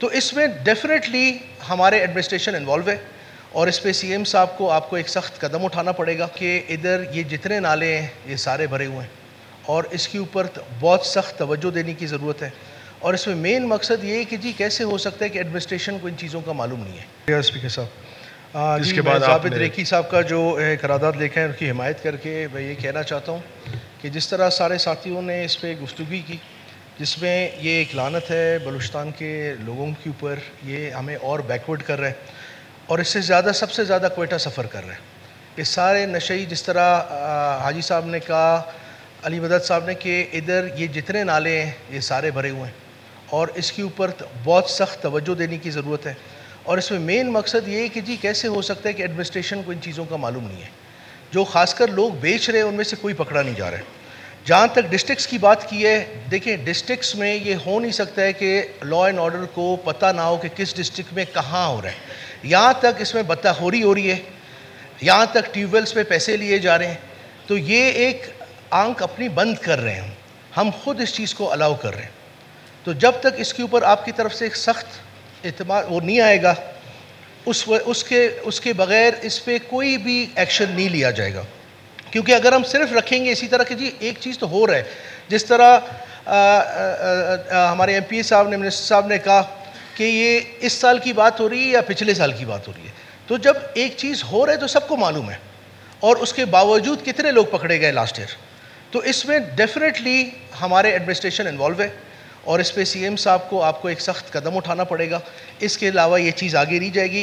تو اس میں ڈیفینیٹلی ہمارے ایڈمنسٹریشن انوالو ہے اور اس پہ سی ایم صاحب کو آپ کو ایک سخت قدم اٹھانا پڑے گا کہ ادھر یہ جتنے نالے ہیں یہ سارے بھرے ہوئے ہیں اور اس کے اوپر بہت سخت توجہ دینے کی ضرورت ہے، اور اس میں مین مقصد یہ ہے کہ جی کیسے ہو سکتا ہے کہ ایڈمنسٹریشن کو ان چیزوں کا معلوم نہیں ہے۔ اسپیکر صاحب، جس کے بعد ثابت ریکی صاحب کا جو قرارداد لے کے ان کی حمایت کر کے میں یہ کہنا چاہتا ہوں کہ جس طرح سارے ساتھیوں نے اس پہ گفتگو کی، جس میں یہ ایک لعنت ہے بلوچستان کے لوگوں کے اوپر، یہ ہمیں اور بیکورڈ کر رہا ہے اور اس سے زیادہ سب سے زیادہ کوئٹہ سفر کر رہا ہے۔ یہ سارے نشئی جس طرح حاجی صاحب نے کہا، علی مدد صاحب نے، کہ ادھر یہ جتنے نالے ہیں یہ سارے بھرے ہوئے ہیں اور اس کے اوپر بہت سخت توجہ دینے کی ضرورت ہے، اور اس میں مین مقصد یہ ہے کہ جی کیسے ہو سکتا ہے کہ ایڈمنسٹریشن کو ان چیزوں کا معلوم نہیں ہے۔ جو خاص کر لوگ بیچ رہے ہیں ان میں سے کوئی پکڑا نہیں جا رہا ہے۔ جہاں تک ڈسٹرکٹس کی بات کی ہے، دیکھیں ڈسٹرکٹس میں یہ ہو نہیں سکتا ہے کہ لا اینڈ آرڈر کو پتہ نہ ہو کہ کس ڈسٹرکٹ میں کہاں ہو رہا ہے۔ یہاں تک اس میں بدتخوری ہو رہی ہے، یہاں تک ٹیوب ویلز پہ پیسے لیے جا رہے ہیں، تو یہ ایک آنکھ اپنی بند کر رہے ہیں، ہم خود اس چیز کو الاؤ کر رہے ہیں۔ تو جب تک اس کے اوپر آپ کی طرف سے ایک سخت اعتماد وہ نہیں آئے گا، اس کے بغیر اس پہ کوئی بھی ایکشن نہیں لیا جائے گا، کیونکہ اگر ہم صرف رکھیں گے اسی طرح کہ جی ایک چیز تو ہو رہا ہے، جس طرح ہمارے ایم پی صاحب نے، منسٹر صاحب نے کہا کہ یہ اس سال کی بات ہو رہی ہے یا پچھلے سال کی بات ہو رہی ہے، تو جب ایک چیز ہو رہا ہے تو سب کو معلوم ہے، اور اس کے باوجود کتنے لوگ پکڑے گئے لاسٹ ایئر۔ تو اس میں ڈیفینیٹلی ہمارے ایڈمنسٹریشن انوالو ہے اور اس پہ سی ایم صاحب کو آپ کو ایک سخت قدم اٹھانا پڑے گا، اس کے علاوہ یہ چیز آگے نہیں جائے گی۔